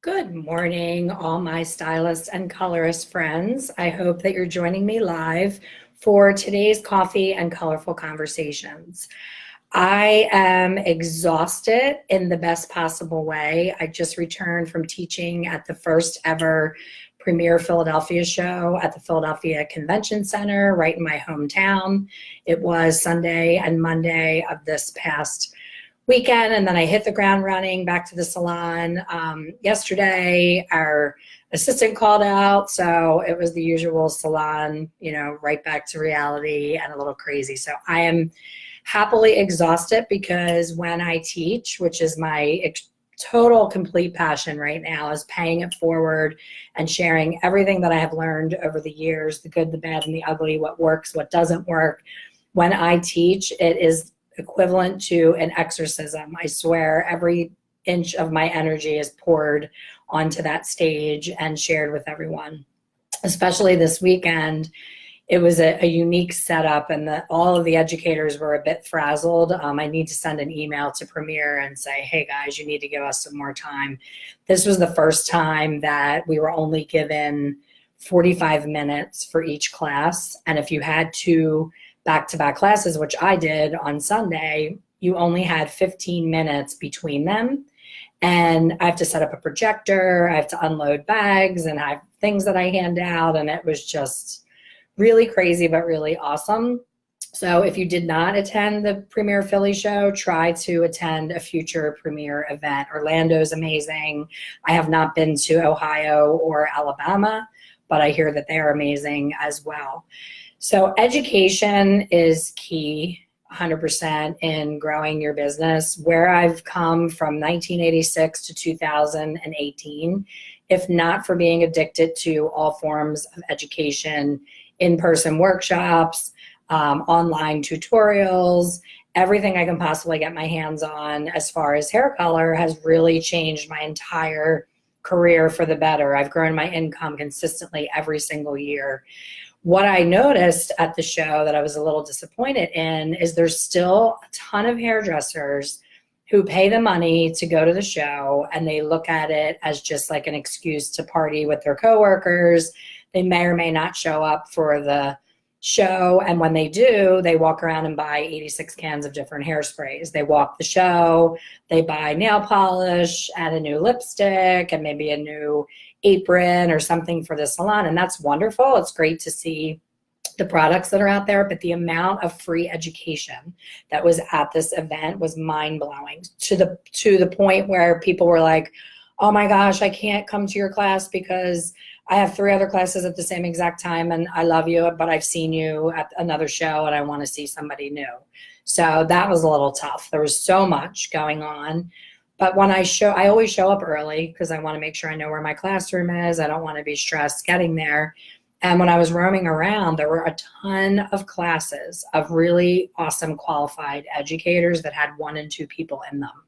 Good morning, all my stylist and colorist friends. I hope that you're joining me live for today's coffee and colorful conversations. I am exhausted in the best possible way. I just returned from teaching at the first ever Premier Philadelphia show at the Philadelphia Convention Center, right in my hometown. It was Sunday and Monday of this past weekend, and then I hit the ground running back to the salon. Yesterday, our assistant called out, so it was the usual salon, right back to reality and a little crazy. So I am happily exhausted because when I teach, which is my total complete passion right now, is paying it forward and sharing everything that I have learned over the years, the good, the bad, and the ugly, what works, what doesn't work. When I teach, it is equivalent to an exorcism. I swear every inch of my energy is poured onto that stage and shared with everyone. Especially this weekend, it was a unique setup, and all of the educators were a bit frazzled. I need to send an email to Premier and say, hey guys, you need to give us some more time. This was the first time that we were only given 45 minutes for each class, and if you had two back-to-back classes, which I did on Sunday, you only had 15 minutes between them. And I have to set up a projector, I have to unload bags, and I have things that I hand out, and it was just really crazy, but really awesome. So if you did not attend the Premier Philly show, try to attend a future Premier event. Orlando's amazing. I have not been to Ohio or Alabama, but I hear that they are amazing as well. So education is key 100% in growing your business. Where I've come from 1986 to 2018, if not for being addicted to all forms of education, in-person workshops, online tutorials, everything I can possibly get my hands on as far as hair color has really changed my entire career for the better. I've grown my income consistently every single year. What I noticed at the show that I was a little disappointed in is there's still a ton of hairdressers who pay the money to go to the show, and they look at it as just like an excuse to party with their coworkers. They may or may not show up for the show, and when they do, they walk around and buy 86 cans of different hairsprays. They walk the show, they buy nail polish and a new lipstick and maybe a new apron or something for the salon, and that's wonderful. It's great to see the products that are out there, but the amount of free education that was at this event was mind-blowing, to the point where people were like, oh my gosh, I can't come to your class because I have 3 other classes at the same exact time, and I love you, but I've seen you at another show and I want to see somebody new. So that was a little tough. There was so much going on. But when I always show up early because I want to make sure I know where my classroom is. I don't want to be stressed getting there. And when I was roaming around, there were a ton of classes of really awesome qualified educators that had 1 and 2 people in them.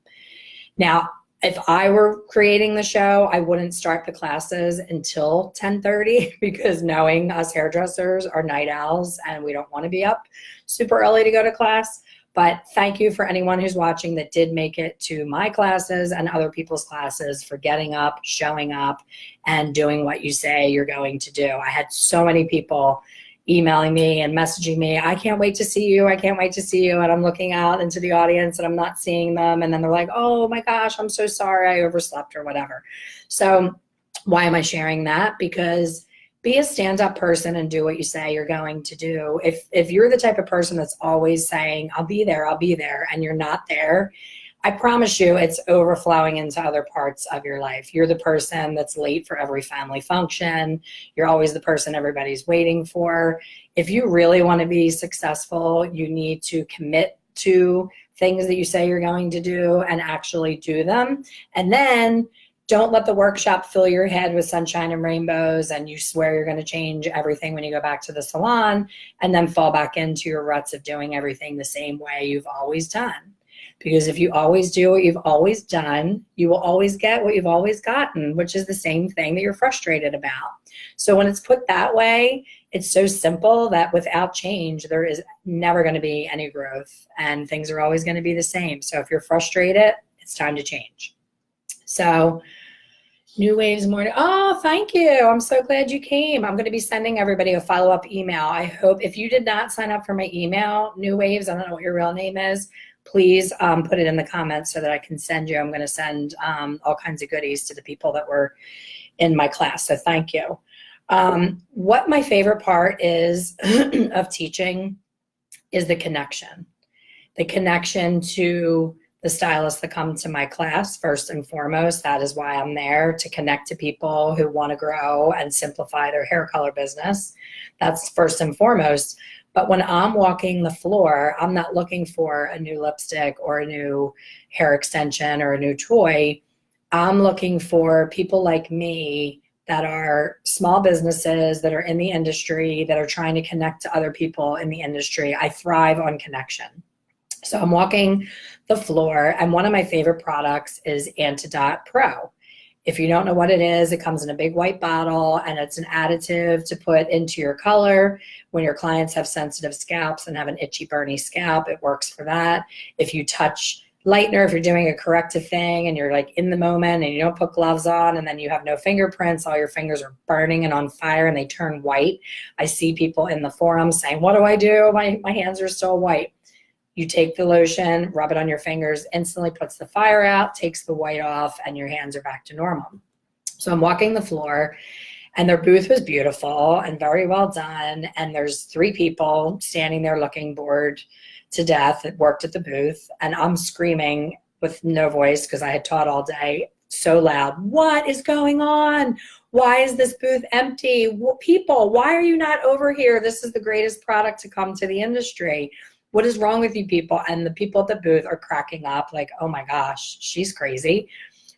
Now, if I were creating the show, I wouldn't start the classes until 10:30 because knowing us hairdressers are night owls and we don't want to be up super early to go to class. But thank you for anyone who's watching that did make it to my classes and other people's classes, for getting up, showing up, and doing what you say you're going to do. I had so many people emailing me and messaging me, I can't wait to see you, I can't wait to see you, and I'm looking out into the audience and I'm not seeing them, and then they're like, oh my gosh, I'm so sorry, I overslept or whatever. So why am I sharing that? Because be a stand-up person and do what you say you're going to do. If you're the type of person that's always saying, I'll be there, and you're not there, I promise you it's overflowing into other parts of your life. You're the person that's late for every family function. You're always the person everybody's waiting for. If you really want to be successful, you need to commit to things that you say you're going to do and actually do them. And then don't let the workshop fill your head with sunshine and rainbows and you swear you're going to change everything when you go back to the salon, and then fall back into your ruts of doing everything the same way you've always done. Because if you always do what you've always done, you will always get what you've always gotten, which is the same thing that you're frustrated about. So when it's put that way, it's so simple that without change, there is never going to be any growth, and things are always going to be the same. So if you're frustrated, it's time to change. So New Waves Morning. Oh, thank you. I'm so glad you came. I'm going to be sending everybody a follow-up email. I hope if you did not sign up for my email, New Waves, I don't know what your real name is, please put it in the comments so that I can send you. I'm going to send all kinds of goodies to the people that were in my class. So thank you. What my favorite part is of teaching is the connection to the stylists that come to my class. First and foremost, that is why I'm there, to connect to people who want to grow and simplify their hair color business. That's first and foremost. But when I'm walking the floor, I'm not looking for a new lipstick or a new hair extension or a new toy. I'm looking for people like me that are small businesses, that are in the industry, that are trying to connect to other people in the industry. I thrive on connection. So I'm walking the floor, and one of my favorite products is Antidot Pro. If you don't know what it is, it comes in a big white bottle, and it's an additive to put into your color. When your clients have sensitive scalps and have an itchy, burny scalp, it works for that. If you touch lightener, if you're doing a corrective thing and you're like in the moment and you don't put gloves on and then you have no fingerprints, all your fingers are burning and on fire and they turn white. I see people in the forum saying, what do I do? My hands are still white. You take the lotion, rub it on your fingers, instantly puts the fire out, takes the white off, and your hands are back to normal. So I'm walking the floor, and their booth was beautiful and very well done. And there's 3 people standing there looking bored to death that worked at the booth. And I'm screaming with no voice because I had taught all day so loud. What is going on? Why is this booth empty? People, why are you not over here? This is the greatest product to come to the industry. What is wrong with you people? And the people at the booth are cracking up like, oh my gosh, she's crazy.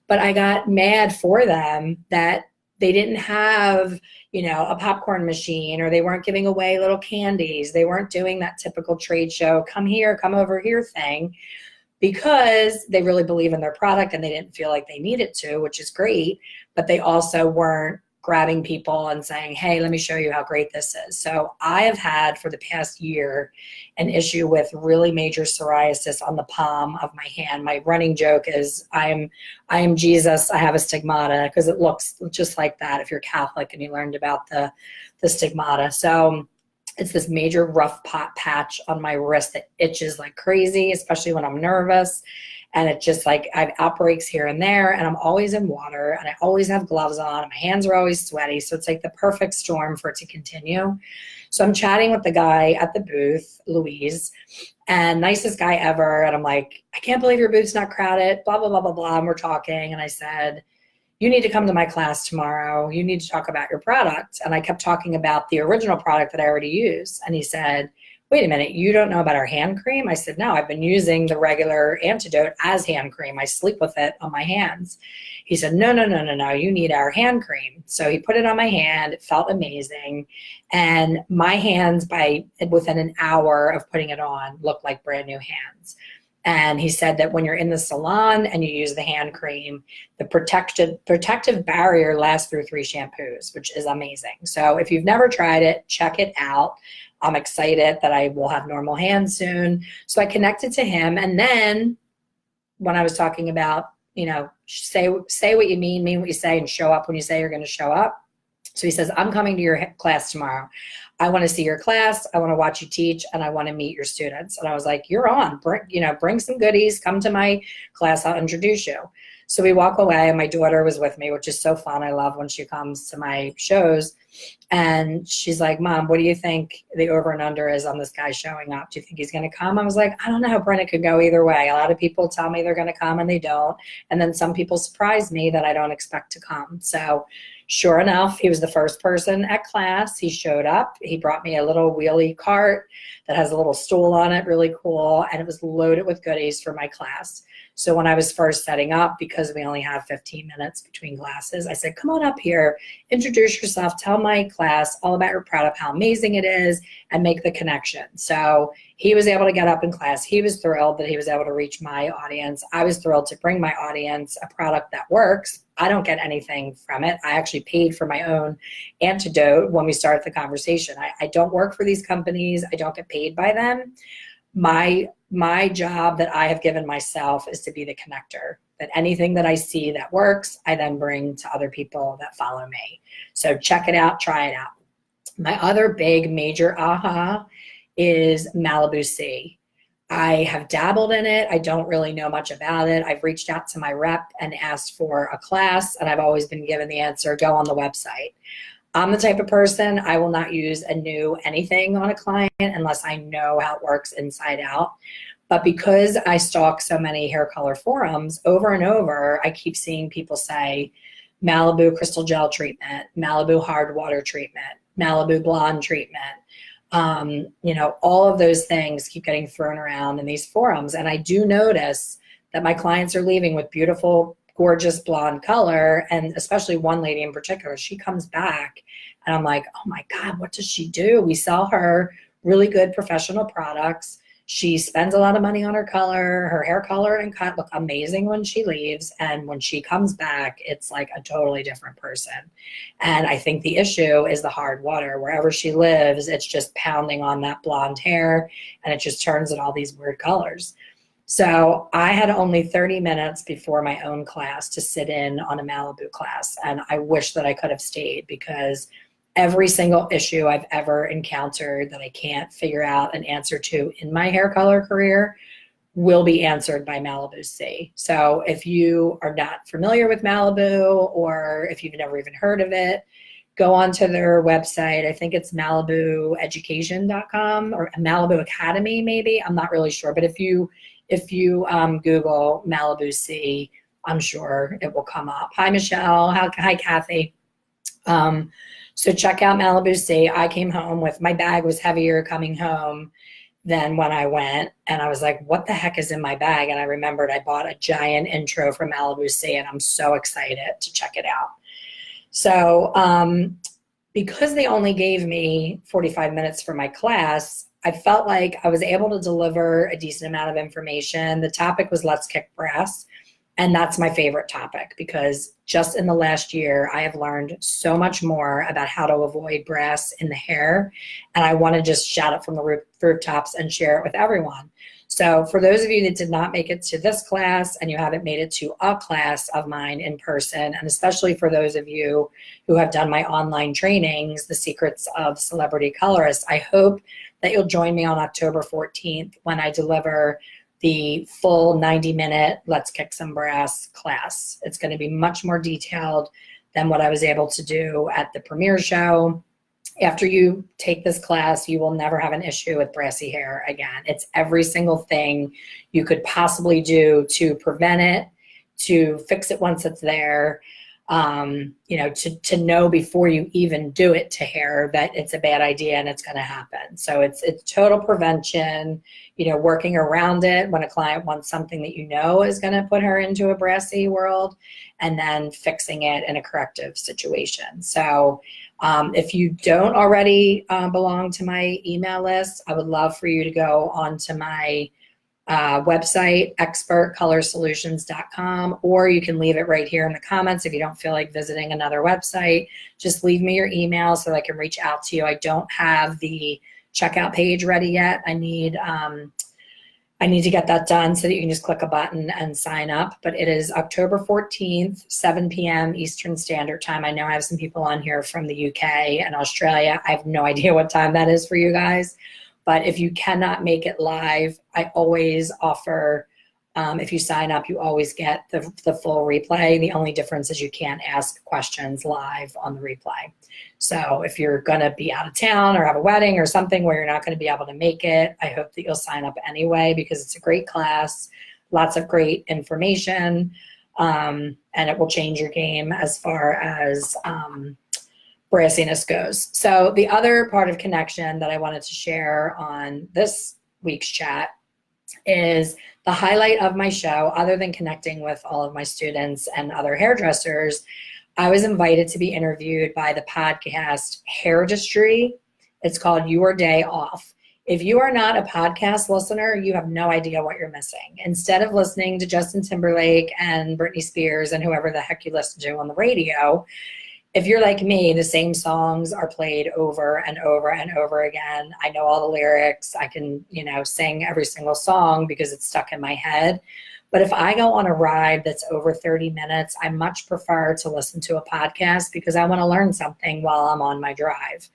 But I got mad for them that they didn't have, a popcorn machine, or they weren't giving away little candies. They weren't doing that typical trade show, come here, come over here thing, because they really believe in their product and they didn't feel like they needed to, which is great. But they also weren't grabbing people and saying, hey, let me show you how great this is. So I have had for the past year an issue with really major psoriasis on the palm of my hand. My running joke is I am Jesus, I have a stigmata, because it looks just like that if you're Catholic and you learned about the stigmata. So it's this major rough patch on my wrist that itches like crazy, especially when I'm nervous. And it's just like I have outbreaks here and there, and I'm always in water, and I always have gloves on, and my hands are always sweaty. So it's like the perfect storm for it to continue. So I'm chatting with the guy at the booth, Louise, and nicest guy ever. And I'm like, I can't believe your booth's not crowded, blah, blah, blah, blah, blah. And we're talking. And I said, you need to come to my class tomorrow. You need to talk about your product. And I kept talking about the original product that I already use. And he said, wait a minute, you don't know about our hand cream? I said, no, I've been using the regular antidote as hand cream. I sleep with it on my hands. He said, no, you need our hand cream. So he put it on my hand. It felt amazing. And my hands, within an hour of putting it on, looked like brand new hands. And he said that when you're in the salon and you use the hand cream, the protective barrier lasts through 3 shampoos, which is amazing. So if you've never tried it, check it out. I'm excited that I will have normal hands soon. So I connected to him. And then when I was talking about, say what you mean what you say, and show up when you say you're going to show up. So he says, I'm coming to your class tomorrow. I want to see your class. I want to watch you teach, and I want to meet your students. And I was like, you're on, bring some goodies, come to my class. I'll introduce you. So we walk away, and my daughter was with me, which is so fun. I love when she comes to my shows. And she's like, Mom, what do you think the over and under is on this guy showing up? Do you think he's going to come? I was like, I don't know. Brenda, could go either way. A lot of people tell me they're going to come and they don't. And then some people surprise me that I don't expect to come. So sure enough, he was the first person at class. He showed up. He brought me a little wheelie cart that has a little stool on it, really cool. And it was loaded with goodies for my class. So when I was first setting up, because we only have 15 minutes between classes, I said, come on up here, introduce yourself, tell my class all about your product, how amazing it is, and make the connection. So he was able to get up in class. He was thrilled that he was able to reach my audience. I was thrilled to bring my audience a product that works. I don't get anything from it. I actually paid for my own antidote when we started the conversation. I don't work for these companies. I don't get paid by them. My job that I have given myself is to be the connector, that anything that I see that works, I then bring to other people that follow me. So check it out, try it out. My other big major aha is Malibu Sea. I have dabbled in it. I don't really know much about it. I've reached out to my rep and asked for a class, and I've always been given the answer, go on the website. I'm the type of person, I will not use a new anything on a client unless I know how it works inside out. But because I stalk so many hair color forums, over and over, I keep seeing people say Malibu crystal gel treatment, Malibu hard water treatment, Malibu blonde treatment. All of those things keep getting thrown around in these forums. And I do notice that my clients are leaving with beautiful, gorgeous blonde color. And especially one lady in particular, she comes back and I'm like, oh my God, what does she do? We sell her really good professional products. She spends a lot of money on her color. Her hair color and cut look amazing when she leaves. And when she comes back, it's like a totally different person. And I think the issue is the hard water. Wherever she lives, it's just pounding on that blonde hair and it just turns it all these weird colors. So I had only 30 minutes before my own class to sit in on a Malibu class. And I wish that I could have stayed because every single issue I've ever encountered that I can't figure out an answer to in my hair color career will be answered by Malibu Sea. So if you are not familiar with Malibu or if you've never even heard of it, go onto their website. I think it's malibueducation.com or Malibu Academy maybe. I'm not really sure. But if you Google Malibu Sea, I'm sure it will come up. Hi, Michelle. Hi, Kathy. So check out Malibu Sea. I came home with, my bag was heavier coming home than when I went. And I was like, what the heck is in my bag? And I remembered I bought a giant intro from Malibu Sea and I'm so excited to check it out. So because they only gave me 45 minutes for my class, I felt like I was able to deliver a decent amount of information. The topic was Let's Kick Brass. And that's my favorite topic because just in the last year, I have learned so much more about how to avoid brass in the hair. And I want to just shout it from the rooftops and share it with everyone. So for those of you that did not make it to this class and you haven't made it to a class of mine in person, and especially for those of you who have done my online trainings, The Secrets of Celebrity Colorists, I hope that you'll join me on October 14th when I deliver the full 90-minute Let's Kick Some Brass class. It's going to be much more detailed than what I was able to do at the premiere show. After you take this class, you will never have an issue with brassy hair again. It's every single thing you could possibly do to prevent it, to fix it once it's there, to know before you even do it to hair that it's a bad idea and it's going to happen. So it's total prevention, working around it when a client wants something that is going to put her into a brassy world, and then fixing it in a corrective situation. So if you don't already belong to my email list, I would love for you to go onto my website, expertcolorsolutions.com, or you can leave it right here in the comments if you don't feel like visiting another website. Just leave me your email so that I can reach out to you. I don't have the checkout page ready yet. I need to get that done so that you can just click a button and sign up. But it is October 14th, 7 p.m. Eastern Standard Time. I know I have some people on here from the UK and Australia. I have no idea what time that is for you guys. But if you cannot make it live, I always offer, if you sign up, you always get the full replay. The only difference is you can't ask questions live on the replay. So if you're going to be out of town or have a wedding or something where you're not going to be able to make it, I hope that you'll sign up anyway because it's a great class, lots of great information, and it will change your game as far as brassiness goes. So the other part of connection that I wanted to share on this week's chat is the highlight of my show. Other than connecting with all of my students and other hairdressers, I was invited to be interviewed by the podcast Hairdustry. It's called Your Day Off. If you are not a podcast listener, you have no idea what you're missing. Instead of listening to Justin Timberlake and Britney Spears and whoever the heck you listen to on the radio, if you're like me, the same songs are played over and over and over again. I know all the lyrics. I can, sing every single song because it's stuck in my head. But if I go on a ride that's over 30 minutes, I much prefer to listen to a podcast because I want to learn something while I'm on my drive.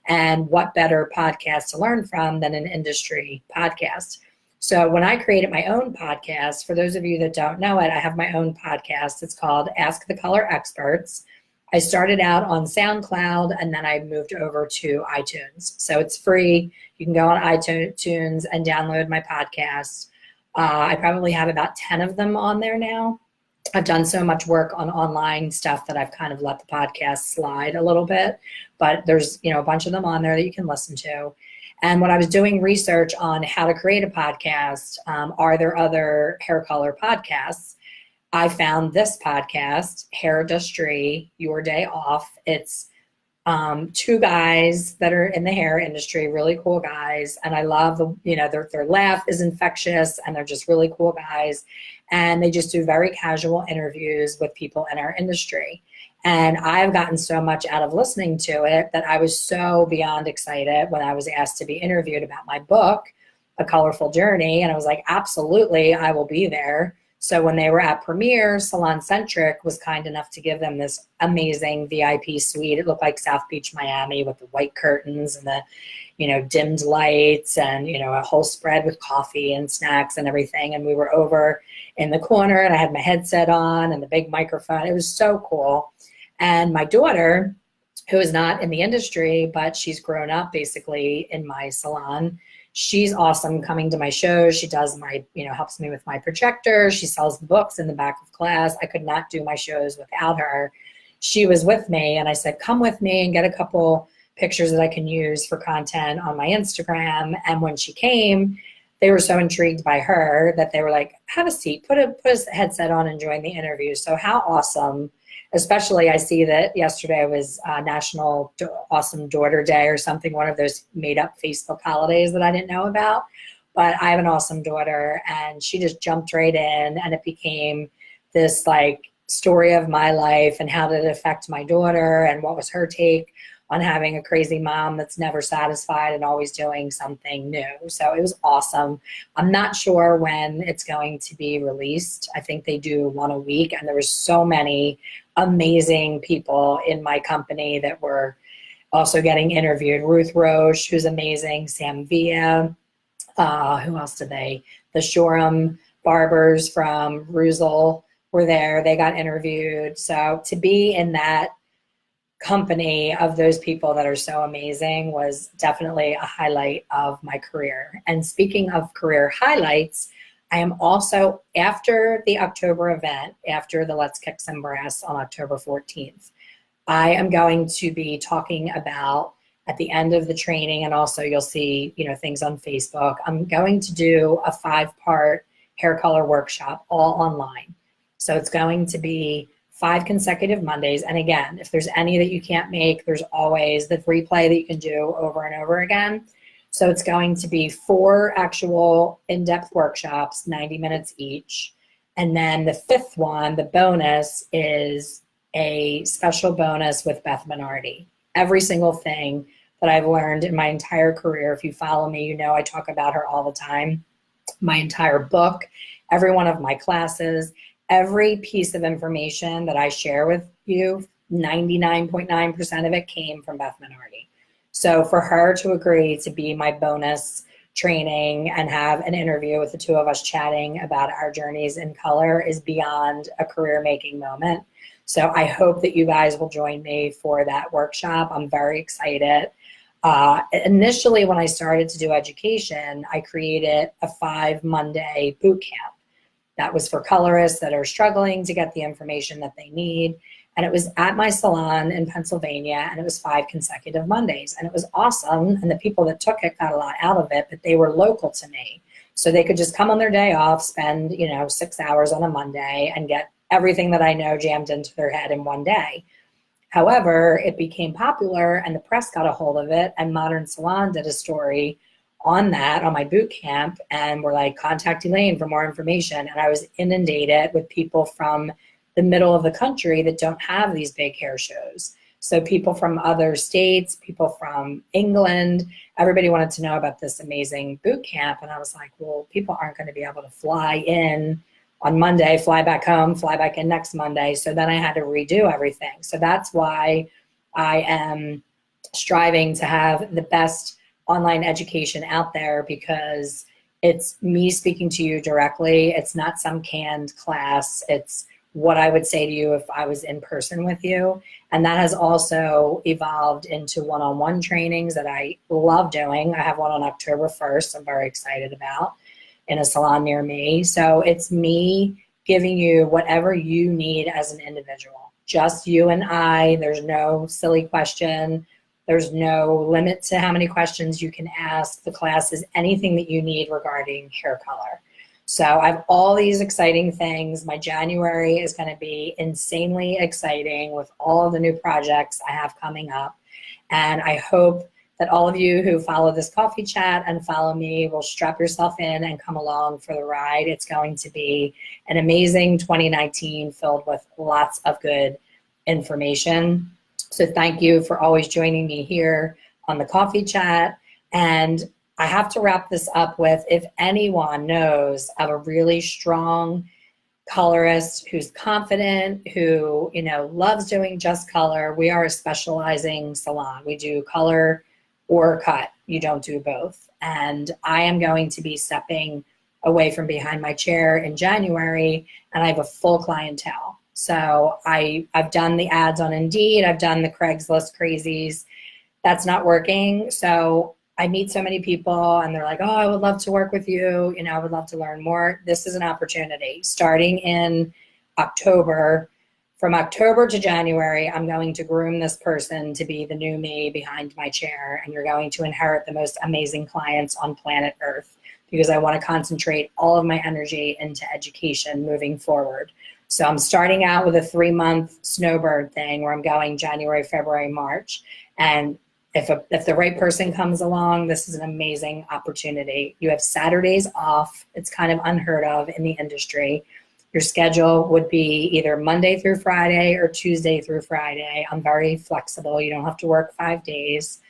And what better podcast to learn from than an industry podcast? So when I created my own podcast, for those of you that don't know it, I have my own podcast. It's called Ask the Color Experts. I started out on SoundCloud and then I moved over to iTunes. So it's free. You can go on iTunes and download my podcast. I probably have about 10 of them on there now. I've done so much work on online stuff that I've kind of let the podcast slide a little bit, but there's, a bunch of them on there that you can listen to. And when I was doing research on how to create a podcast, are there other hair color podcasts? I found this podcast, Hair Industry, Your Day Off. It's two guys that are in the hair industry, really cool guys. And I love their laugh is infectious and they're just really cool guys. And they just do very casual interviews with people in our industry. And I've gotten so much out of listening to it that I was so beyond excited when I was asked to be interviewed about my book, A Colorful Journey. And I was like, absolutely, I will be there. So when they were at premiere, Salon Centric was kind enough to give them this amazing VIP suite. It looked like South Beach, Miami, with the white curtains and the, dimmed lights and, a whole spread with coffee and snacks and everything. And we were over in the corner and I had my headset on and the big microphone. It was so cool. And my daughter, who is not in the industry, but she's grown up basically in my salon, she's awesome coming to my shows. She does my, helps me with my projector. She sells the books in the back of class. I could not do my shows without her. She was with me and I said, come with me and get a couple pictures that I can use for content on my Instagram. And when she came, they were so intrigued by her that they were like, have a seat, put a headset on and join the interview. So how awesome. Especially I see that yesterday was National Awesome Daughter Day or something, one of those made up Facebook holidays that I didn't know about. But I have an awesome daughter and she just jumped right in and it became this story of my life and how did it affect my daughter and what was her take on having a crazy mom that's never satisfied and always doing something new. So it was awesome. I'm not sure when it's going to be released. I think they do one a week and there was so many amazing people in my company that were also getting interviewed. Ruth Roche, who's amazing, Sam Villa, who else did they? The Shoreham barbers from Russell were there. They got interviewed. So to be in that company of those people that are so amazing was definitely a highlight of my career. And speaking of career highlights, I am also, after the October event, after the Let's Kick Some Brass on October 14th, I am going to be talking about at the end of the training, and also you'll see, things on Facebook, I'm going to do a 5-part hair color workshop all online. So it's going to be 5 consecutive Mondays. And again, if there's any that you can't make, there's always the replay that you can do over and over again. So it's going to be 4 actual in-depth workshops, 90 minutes each. And then the 5th one, the bonus, is a special bonus with Beth Minardi. Every single thing that I've learned in my entire career, if you follow me, I talk about her all the time. My entire book, every one of my classes, every piece of information that I share with you, 99.9% of it came from Beth Minardi. So for her to agree to be my bonus training and have an interview with the two of us chatting about our journeys in color is beyond a career-making moment. So I hope that you guys will join me for that workshop. I'm very excited. Initially, when I started to do education, I created a 5-Monday boot camp. That was for colorists that are struggling to get the information that they need. And it was at my salon in Pennsylvania, and it was 5 consecutive Mondays. And it was awesome, and the people that took it got a lot out of it, but they were local to me. So they could just come on their day off, spend 6 hours on a Monday, and get everything that I know jammed into their head in one day. However, it became popular, and the press got a hold of it, and Modern Salon did a story on that, on my boot camp, and were like, contact Elaine for more information. And I was inundated with people from the middle of the country that don't have these big hair shows. So people from other states, people from England, everybody wanted to know about this amazing boot camp. And I was like, well, people aren't going to be able to fly in on Monday, fly back home, fly back in next Monday. So then I had to redo everything. So that's why I am striving to have the best online education out there, because it's me speaking to you directly. It's not some canned class. It's what I would say to you if I was in person with you. And that has also evolved into one-on-one trainings that I love doing. I have one on October 1st I'm very excited about in a salon near me. So it's me giving you whatever you need as an individual. Just you and I. There's no silly question. There's no limit to how many questions you can ask. The class is anything that you need regarding hair color. So I have all these exciting things. My January is going to be insanely exciting with all of the new projects I have coming up. And I hope that all of you who follow this coffee chat and follow me will strap yourself in and come along for the ride. It's going to be an amazing 2019 filled with lots of good information. So thank you for always joining me here on the coffee chat. And I have to wrap this up with, if anyone knows of a really strong colorist who's confident, who, loves doing just color. We are a specializing salon. We do color or cut. You don't do both. And I am going to be stepping away from behind my chair in January, and I have a full clientele. So I've done the ads on Indeed. I've done the Craigslist crazies. That's not working. So I meet so many people and they're like, oh, I would love to work with you. I would love to learn more. This is an opportunity. Starting in October, from October to January, I'm going to groom this person to be the new me behind my chair. And you're going to inherit the most amazing clients on planet Earth, because I want to concentrate all of my energy into education moving forward. So I'm starting out with a 3-month snowbird thing where I'm going January, February, March. And if the right person comes along, this is an amazing opportunity. You have Saturdays off. It's kind of unheard of in the industry. Your schedule would be either Monday through Friday or Tuesday through Friday. I'm very flexible. You don't have to work 5 days.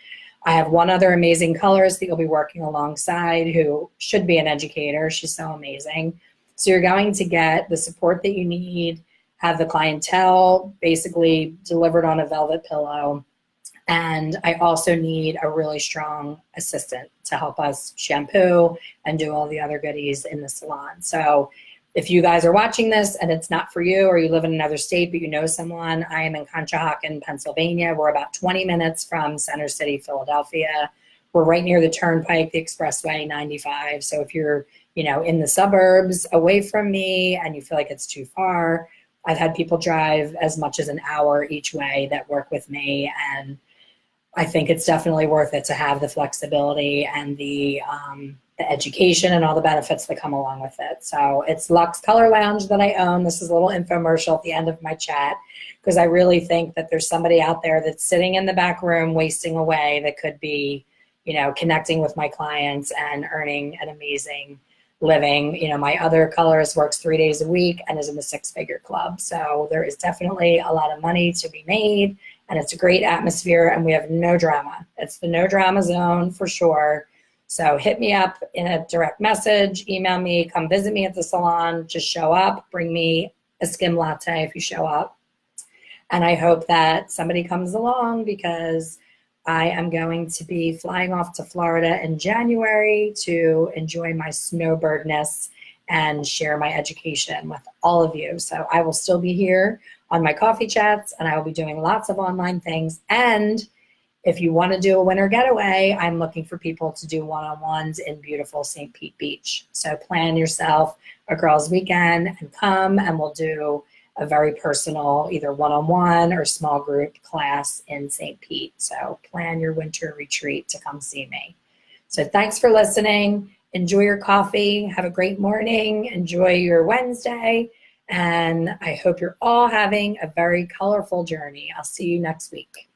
I have one other amazing colorist that you'll be working alongside who should be an educator. She's so amazing. So you're going to get the support that you need, have the clientele basically delivered on a velvet pillow. And I also need a really strong assistant to help us shampoo and do all the other goodies in the salon. So if you guys are watching this and it's not for you, or you live in another state but you know someone, I am in Conshohocken, Pennsylvania. We're about 20 minutes from Center City, Philadelphia. We're right near the Turnpike, the Expressway 95. So if you're in the suburbs away from me and you feel like it's too far, I've had people drive as much as an hour each way that work with me, and I think it's definitely worth it to have the flexibility and the education and all the benefits that come along with it. So it's Luxe Color Lounge that I own. This is a little infomercial at the end of my chat, because I really think that there's somebody out there that's sitting in the back room wasting away that could be, connecting with my clients and earning an amazing living. My other colorist works 3 days a week and is in the 6-figure club. So there is definitely a lot of money to be made. And it's a great atmosphere, and we have no drama. It's the no drama zone for sure. So hit me up in a direct message, email me, come visit me at the salon, just show up, bring me a skim latte if you show up. And I hope that somebody comes along, because I am going to be flying off to Florida in January to enjoy my snowbirdness and share my education with all of you. So I will still be here on my coffee chats, and I will be doing lots of online things. And if you want to do a winter getaway, I'm looking for people to do one-on-ones in beautiful St. Pete Beach. So plan yourself a girls' weekend and come, and we'll do a very personal, either one-on-one or small group class in St. Pete. So plan your winter retreat to come see me. So thanks for listening. Enjoy your coffee. Have a great morning. Enjoy your Wednesday. And I hope you're all having a very colorful journey. I'll see you next week.